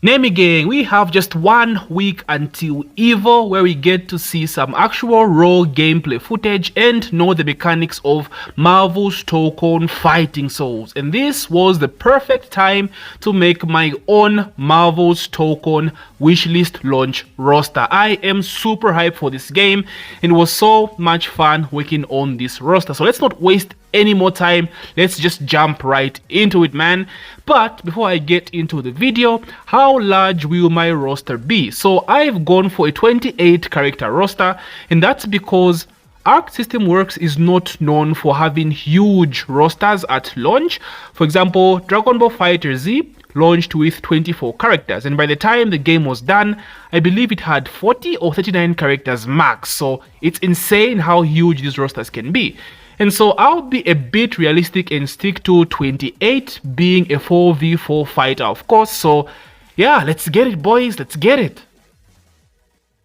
Nami gang, we have just 1 week until EVO, where we get to see some actual raw gameplay footage and know the mechanics of Marvel's Tōkon fighting souls. And this was the perfect time to make my own Marvel's Tōkon wishlist launch roster. I am super hyped for this game and it was so much fun working on this roster. So let's not waste any more time, let's just jump right into it, man. But before I get into the video, how large will my roster be? So I've gone for a 28 character roster, and that's because Arc System Works is not known for having huge rosters at launch. For example, Dragon Ball FighterZ launched with 24 characters, and by the time the game was done, I believe it had 40 or 39 characters max. So it's insane how huge these rosters can be. And so I'll be a bit realistic and stick to 28 being a 4v4 fighter, of course. So yeah, let's get it, boys, let's get it.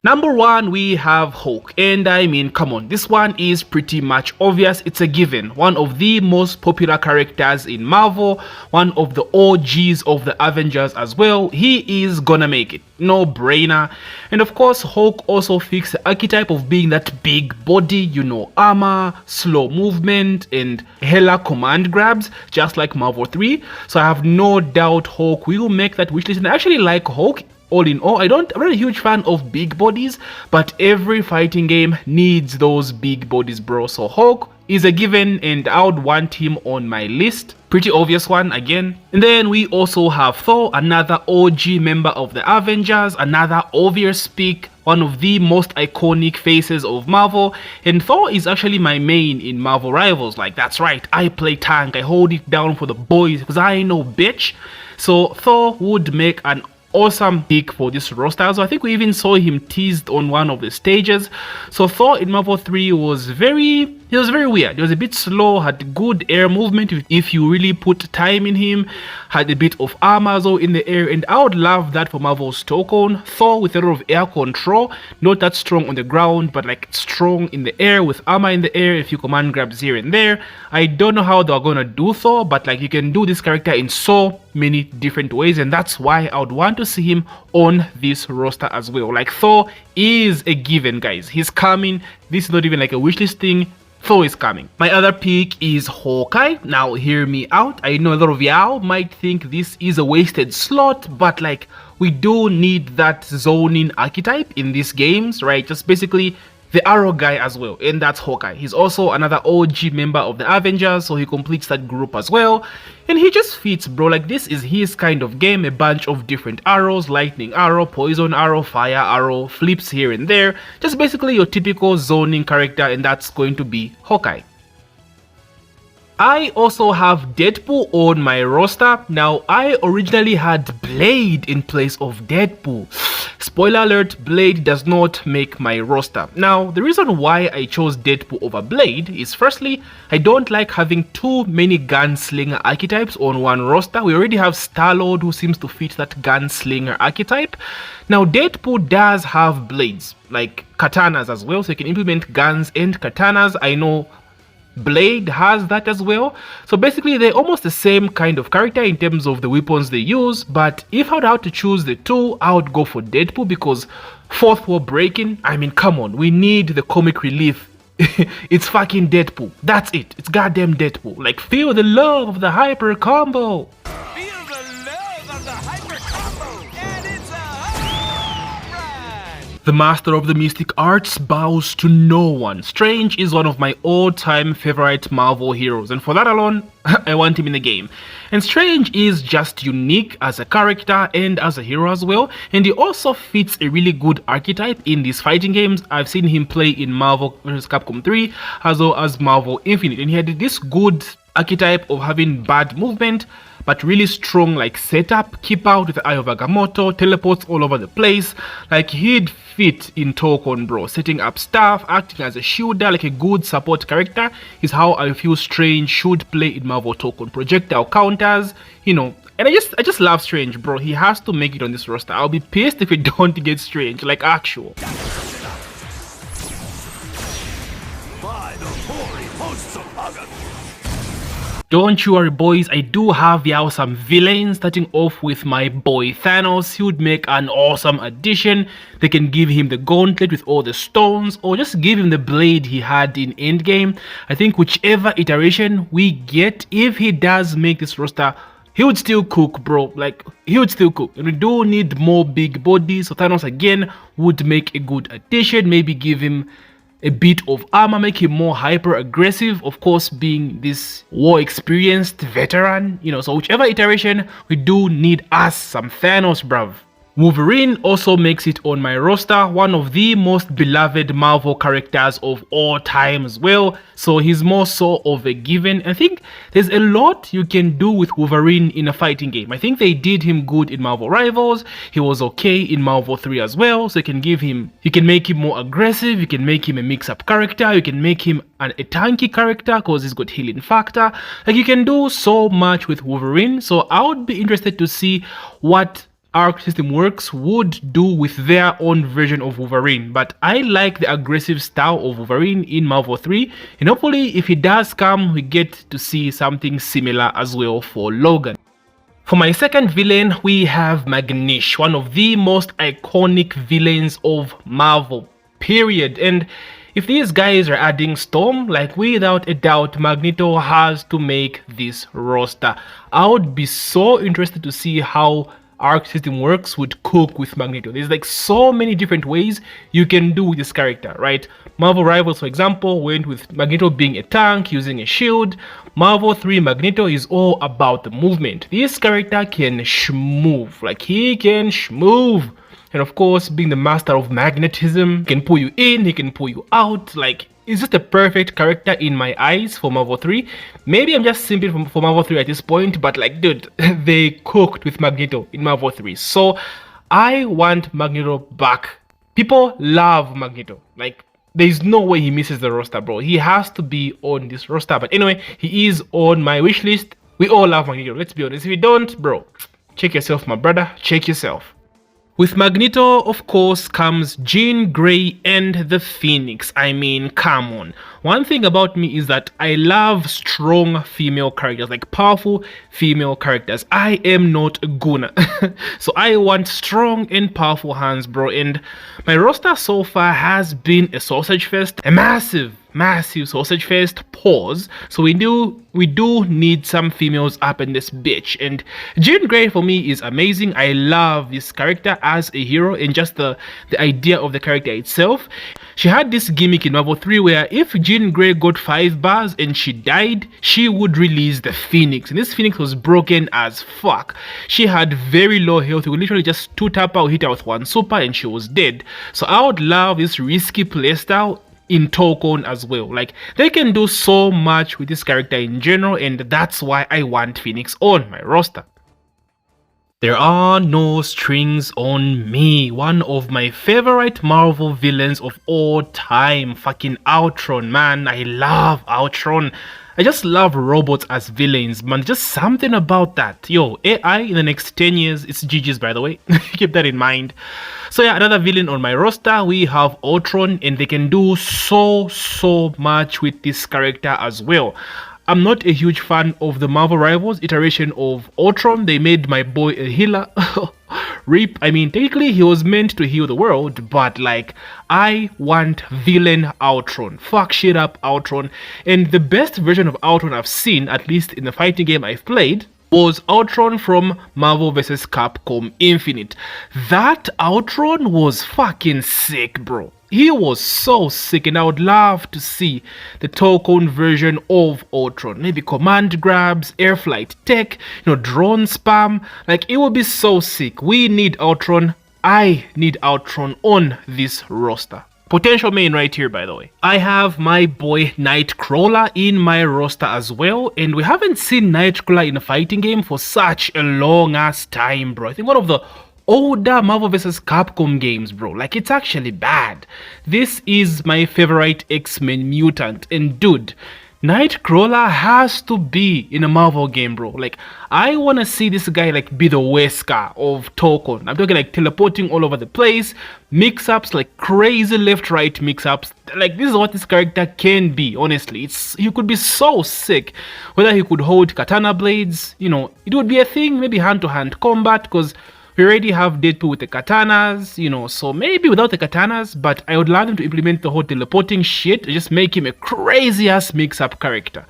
Number 1, we have Hulk, and I mean, come on, this one is pretty much obvious. It's a given. One of the most popular characters in Marvel, one of the OGs of the Avengers as well. He is gonna make it, no brainer. And of course, Hulk also fits the archetype of being that big body, you know, armor, slow movement, and hella command grabs, just like Marvel 3. So I have no doubt Hulk will make that wishlist, and I actually like Hulk. All in all, I'm not a huge fan of big bodies, but every fighting game needs those big bodies, bro. So Hulk is a given, and I would want him on my list. Pretty obvious one again. And then we also have Thor, another OG member of the Avengers, another obvious pick, one of the most iconic faces of Marvel. And Thor is actually my main in Marvel Rivals. Like, that's right, I play tank, I hold it down for the boys because I know, bitch. So Thor would make an awesome pick for this roster. So I think we even saw him teased on one of the stages. So Thor in Marvel 3 was very weird. He was a bit slow, had good air movement if you really put time in him, had a bit of armor though in the air, and I would love that for Marvel's Tōkon. Thor with a lot of air control, not that strong on the ground, but like strong in the air with armor in the air, a few command grabs here and there. I don't know how they're gonna do Thor, but like you can do this character in so many different ways, and that's why I would want to see him on this roster as well. Like, Thor is a given, guys. He's coming. This is not even like a wishlist thing. Thor is coming. My other pick is Hawkeye. Now hear me out. I know a lot of y'all might think this is a wasted slot, but like, we do need that zoning archetype in these games, right? Just basically the arrow guy as well, and that's Hawkeye. He's also another OG member of the Avengers, so he completes that group as well, and he just fits, bro. Like, this is his kind of game, a bunch of different arrows, lightning arrow, poison arrow, fire arrow, flips here and there, just basically your typical zoning character, and that's going to be Hawkeye. I also have Deadpool on my roster. Now, I originally had Blade in place of Deadpool. Spoiler alert, Blade does not make my roster. Now, the reason why I chose Deadpool over Blade is, firstly, I don't like having too many gunslinger archetypes on one roster. We already have Star-Lord, who seems to fit that gunslinger archetype. Now, Deadpool does have blades, like katanas as well, so you can implement guns and katanas. I know Blade has that as well. So basically they're almost the same kind of character in terms of the weapons they use, but if I would have to choose the two, I would go for Deadpool because fourth wall breaking, I mean, come on, we need the comic relief. It's fucking Deadpool. That's it. It's goddamn Deadpool. Like, feel the love of the hyper combo. Feel the love of the hyper combo, and it's a home run. The master of the mystic arts bows to no one. Strange is one of my all-time favorite Marvel heroes, and for that alone, I want him in the game. And Strange is just unique as a character and as a hero as well, and he also fits a really good archetype in these fighting games. I've seen him play in Marvel vs. Capcom 3 as well as Marvel Infinite, and he had this good archetype of having bad movement but really strong like setup, keep out with the Eye of Agamotto, teleports all over the place. Like, he'd fit in Tōkon, bro. Setting up stuff, acting as a shielder, like a good support character is how I feel Strange should play in Marvel Tōkon. Projectile counters, you know, and I just love Strange, bro. He has to make it on this roster. I'll be pissed if we don't get Strange, like actual. By the hoary hosts of Hagan. Don't you worry boys, I do have some villains, starting off with my boy Thanos. He would make an awesome addition. They can give him the gauntlet with all the stones, or just give him the blade he had in Endgame. I think whichever iteration we get, if he does make this roster, he would still cook, bro. Like, he would still cook. And we do need more big bodies, so Thanos again would make a good addition. Maybe give him a bit of armor, make him more hyper aggressive, of course being this war experienced veteran, so whichever iteration, we do need us some Thanos, bruv. Wolverine also makes it on my roster, one of the most beloved Marvel characters of all time as well, so he's more so of a given. I think there's a lot you can do with Wolverine in a fighting game. I think they did him good in Marvel Rivals, he was okay in Marvel 3 as well, so you can make him more aggressive, you can make him a mix-up character, you can make him a tanky character because he's got healing factor. Like, you can do so much with Wolverine, so I would be interested to see what Arc System Works would do with their own version of Wolverine. But I like the aggressive style of Wolverine in Marvel 3, and hopefully if he does come, we get to see something similar as well for Logan. For my second villain, we have Magneto, one of the most iconic villains of Marvel, period. And if these guys are adding Storm, like, without a doubt, Magneto has to make this roster. I would be so interested to see how Arc System Works would cook with Magneto. There's like so many different ways you can do with this character, right? Marvel Rivals, for example, went with Magneto being a tank, using a shield. Marvel 3 Magneto is all about the movement. This character can shmove, like, he can shmove. And of course, being the master of magnetism, he can pull you in, he can pull you out. Like, it's just a perfect character in my eyes for Marvel 3. Maybe I'm just simping for Marvel 3 at this point, but like, dude, they cooked with Magneto in Marvel 3. So I want Magneto back. People love Magneto. Like, there's no way he misses the roster, bro. He has to be on this roster. But anyway, he is on my wish list. We all love Magneto, let's be honest. If you don't, bro, check yourself, my brother. Check yourself. With Magneto, of course, comes Jean Grey and the Phoenix. I mean, come on. One thing about me is that I love strong female characters, like powerful female characters. I am not a gooner. So I want strong and powerful hands, bro. And my roster so far has been a sausage fest, a massive sausage fest. Pause. So we do need some females up in this bitch, and Jean Grey for me is amazing. I love this character as a hero, and just the idea of the character itself. She had this gimmick in Marvel 3 where if Jean Grey got 5 bars and she died, she would release the Phoenix, and this Phoenix was broken as fuck. She had very low health. You would literally just 2-tap her or hit her with 1 super and she was dead. So I would love this risky playstyle in Tōkon as well. Like, they can do so much with this character in general, and that's why I want Phoenix on my roster. There are no strings on me. One of my favorite Marvel villains of all time, fucking Ultron, man. I love Ultron. I just love robots as villains, man. Just something about that. Yo, AI in the next 10 years, it's GG's, by the way. Keep that in mind. So yeah, another villain on my roster, we have Ultron, and they can do so much with this character as well. I'm not a huge fan of the Marvel Rivals iteration of Ultron. They made my boy a healer. Rip. I mean, technically he was meant to heal the world, but like, I want villain Ultron. Fuck shit up Ultron. And the best version of Ultron I've seen, at least in the fighting game I've played, was Ultron from Marvel vs. Capcom Infinite. That Ultron was fucking sick, bro. He was so sick, and I would love to see the Tōkon version of Ultron. Maybe command grabs, air flight tech, drone spam. Like, it would be so sick. We need Ultron. I need Ultron on this roster. Potential main right here, by the way. I have my boy Nightcrawler in my roster as well, and we haven't seen Nightcrawler in a fighting game for such a long ass time, bro. I think one of the older Marvel vs. Capcom games, bro. Like, it's actually bad. This is my favorite X-Men mutant, and dude, Nightcrawler has to be in a Marvel game, bro. Like, I want to see this guy like be the Wesker of Tōkon. I'm talking like teleporting all over the place, mix-ups, like crazy left-right mix-ups. Like, this is what this character can be, honestly. He could be so sick. Whether he could hold katana blades, you know, it would be a thing, maybe hand-to-hand combat, because we already have Deadpool with the katanas, you know, so maybe without the katanas, but I would love them to implement the whole teleporting shit, just make him a crazy-ass mix-up character.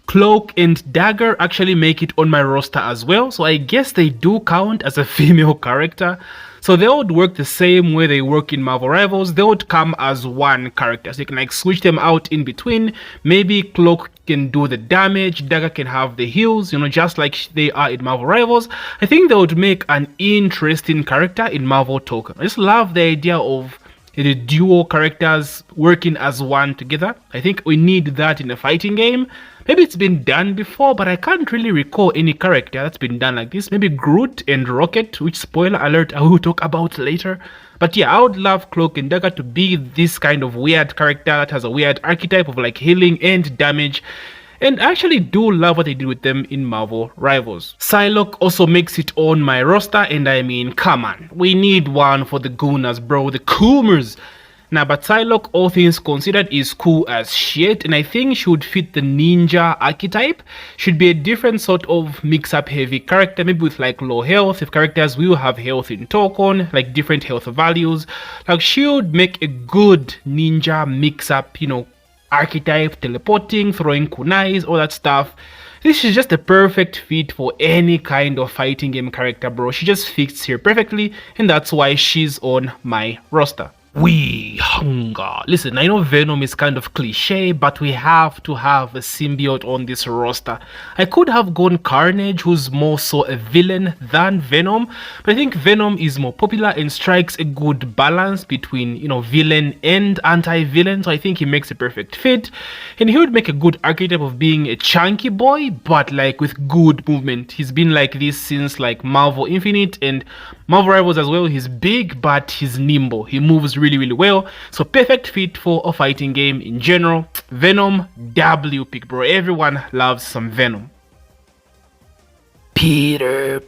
Cloak and Dagger actually make it on my roster as well, so I guess they do count as a female character. So they would work the same way they work in Marvel Rivals. They would come as one character, so you can like switch them out in between. Maybe Cloak can do the damage, Dagger can have the heals, you know, just like they are in Marvel Rivals. I think they would make an interesting character in Marvel Tōkon. I just love the idea of the duo characters working as one together. I think we need that in a fighting game. Maybe it's been done before, but I can't really recall any character that's been done like this. Maybe Groot and Rocket, which, spoiler alert, I will talk about later. But yeah, I would love Cloak and Dagger to be this kind of weird character that has a weird archetype of like healing and damage. And I actually do love what they did with them in Marvel Rivals. Psylock also makes it on my roster, and I mean, come on, we need one for the Gooners, bro, the Coomers. Now, but Psylock, all things considered, is cool as shit, and I think she would fit the ninja archetype. Should be a different sort of mix-up heavy character, maybe with like low health, if characters will have health in Tōkon, like different health values. Like, she would make a good ninja mix-up, you know, archetype, teleporting, throwing kunais, all that stuff. This is just a perfect fit for any kind of fighting game character, bro. She just fits here perfectly, and that's why she's on my roster. We hunger. Listen, I know Venom is kind of cliche, but we have to have a symbiote on this roster. I could have gone Carnage, who's more so a villain than Venom, but I think Venom is more popular and strikes a good balance between, you know, villain and anti-villain, so I think he makes a perfect fit. And he would make a good archetype of being a chunky boy, but like with good movement. He's been like this since like Marvel Infinite and Marvel Rivals as well. He's big, but he's nimble. He moves really well, so perfect fit for a fighting game in general. Venom, W pick, bro. Everyone loves some Venom. Peter,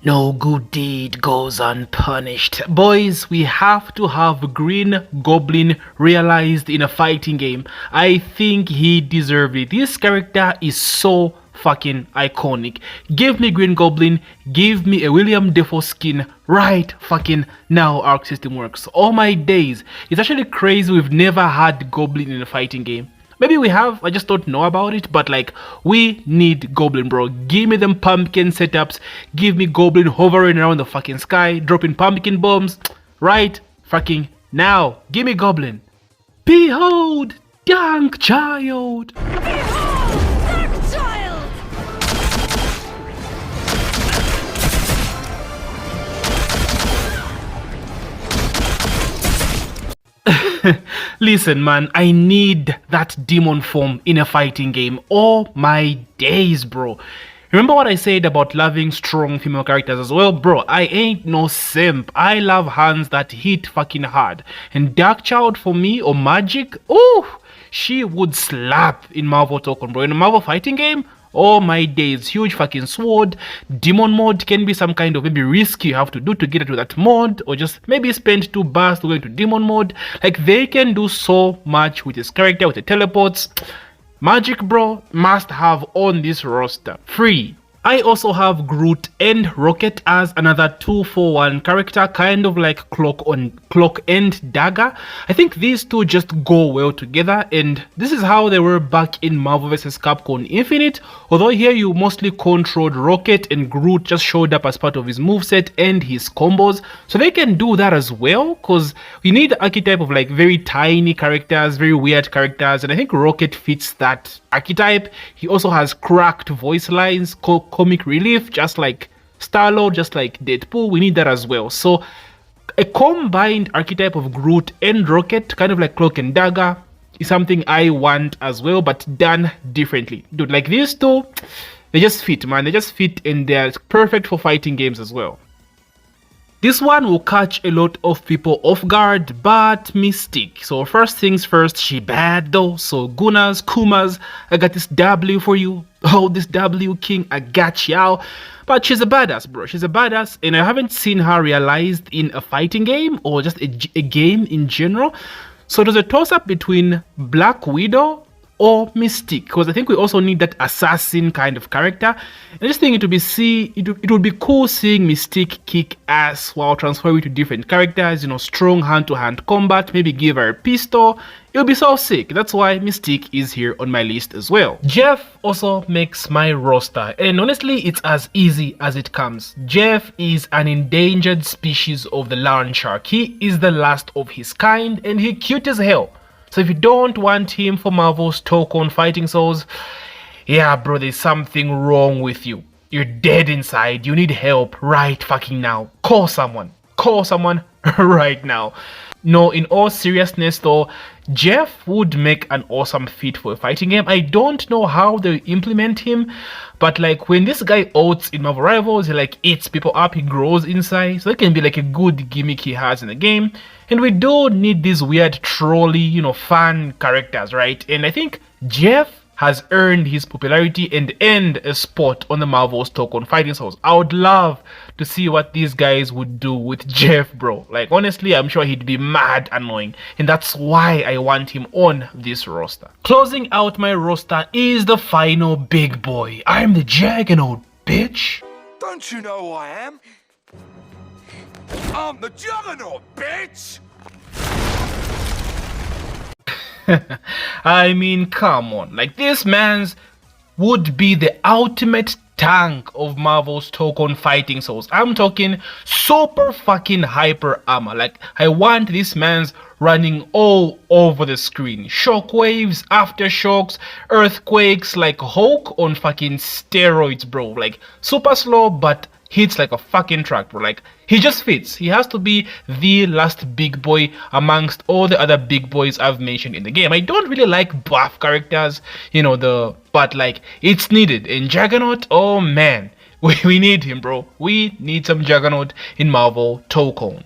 no good deed goes unpunished. Boys, we have to have Green Goblin realized in a fighting game. I think he deserves it. This character is so fucking iconic. Give me Green Goblin, give me a William Dafoe skin right fucking now. Arc system works. All my days. It's actually crazy we've never had Goblin in a fighting game. Maybe we have, I just don't know about it, but like, we need Goblin, bro. Give me them pumpkin setups, give me Goblin hovering around the fucking sky, dropping pumpkin bombs right fucking now. Give me Goblin. Behold, Dank Child. Listen, man, I need that demon form in a fighting game. All my days, bro. Remember what I said about loving strong female characters as well? Bro, I ain't no simp. I love hands that hit fucking hard. And Darkchild for me, or Magic, ooh, she would slap in Marvel Tōkon, bro. In a Marvel fighting game, all my days. Huge fucking sword. Demon mode can be some kind of maybe risk you have to do to get into that mode, or just maybe spend 2 bars to go into demon mode. Like, they can do so much with this character, with the teleports. Magic, bro, must have on this roster. Free. I also have Groot and Rocket as another 2-for-1 character, kind of like Cloak and Dagger. I think these two just go well together, and this is how they were back in Marvel vs. Capcom Infinite. Although here you mostly controlled Rocket, and Groot just showed up as part of his moveset and his combos. So they can do that as well, because we need the archetype of like very tiny characters, very weird characters, and I think Rocket fits that archetype. He also has cracked voice lines, comic relief, just like Star-Lord, just like Deadpool. We need that as well. So a combined archetype of Groot and Rocket, kind of like Cloak and Dagger, is something I want as well, but done differently. Dude, like these two, they just fit, man. They just fit, and they're perfect for fighting games as well. This one will catch a lot of people off guard, but Mystique. So first things first, she bad though. So Gunas, Kumas, I got this W for you. Oh, this W King, I got y'all. But she's a badass, bro. She's a badass, and I haven't seen her realized in a fighting game or just a game in general. So there's a toss-up between Black Widow or Mystique, because I think we also need that assassin kind of character. And I just think it would be cool seeing Mystique kick ass while transferring to different characters, you know, strong hand-to-hand combat, maybe give her a pistol. It would be so sick. That's why Mystique is here on my list as well. Jeff also makes my roster, and honestly it's as easy as it comes. Jeff is an endangered species of the land shark. He is the last of his kind, and he cute as hell. So if you don't want him for Marvel's Tōkon fighting souls, yeah bro, there's something wrong with you. You're dead inside. You need help right fucking now. Call someone. Call someone right now. No, in all seriousness though, Jeff would make an awesome fit for a fighting game. I don't know how they implement him, but like when this guy ults in Marvel Rivals, he like eats people up, he grows inside. So it can be like a good gimmick he has in the game. And we do need these weird trolly, you know, fun characters, right? And I think Jeff has earned his popularity and earned a spot on the Marvel's Tōkon fighting souls. I would love to see what these guys would do with Jeff, bro. Like honestly, I'm sure he'd be mad annoying, and that's why I want him on this roster. Closing out my roster is the final big boy. I'm the Juggernaut, bitch. Don't you know who I am? I'm the Juggernaut, bitch! I mean, come on. Like, this man's would be the ultimate tank of Marvel's Tōkon fighting souls. I'm talking super fucking hyper armor. Like, I want this man's running all over the screen. Shockwaves, aftershocks, earthquakes, like Hulk on fucking steroids, bro. Like, super slow, but hits like a fucking truck, bro. Like, he just fits. He has to be the last big boy amongst all the other big boys I've mentioned in the game. I don't really like buff characters, you know, but like, it's needed. And Juggernaut, oh man, we need him, bro. We need some Juggernaut in Marvel Tōkon.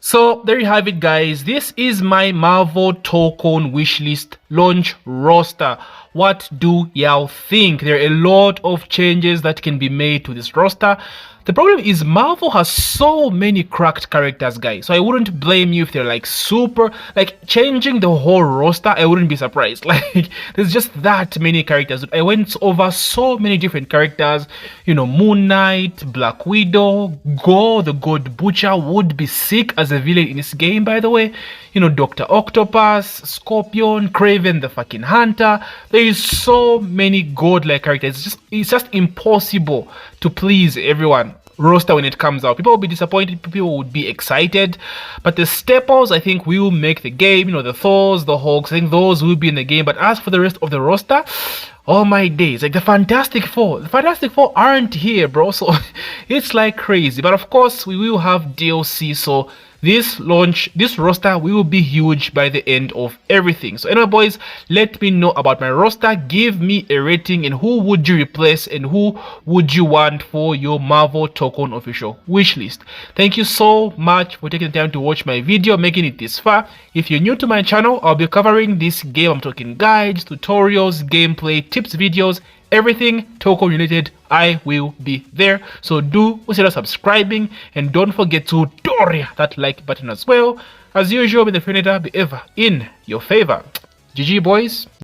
So there you have it, guys. This is my Marvel Tōkon wishlist launch roster. What do y'all think? There are a lot of changes that can be made to this roster. The problem is Marvel has so many cracked characters, guys. So I wouldn't blame you if they're like super, like changing the whole roster. I wouldn't be surprised. Like there's just that many characters. I went over so many different characters. You know, Moon Knight, Black Widow, Go, the God Butcher would be sick as a villain in this game, by the way. You know, Dr. Octopus, Scorpion, Kraven the fucking Hunter. There is so many godlike characters. It's just impossible to please everyone roster when it comes out. People will be disappointed, people would be excited, but the staples I think will make the game. You know, the Thors, the Hulks, I think those will be in the game. But as for the rest of the roster, oh my days, like the Fantastic Four aren't here, bro. So it's like crazy. But of course we will have DLC, so this roster will be huge by the end of everything. So anyway, boys, let me know about my roster. Give me a rating, and who would you replace and who would you want for your Marvel Tōkon official wishlist. Thank you so much for taking the time to watch my video, making it this far. If you're new to my channel, I'll be covering this game. I'm talking guides, tutorials, gameplay, tips, videos, everything Tōkon related. I will be there, so do consider subscribing, and don't forget to doria that like button as well. As usual, may the Predator be ever in your favor. GG, boys.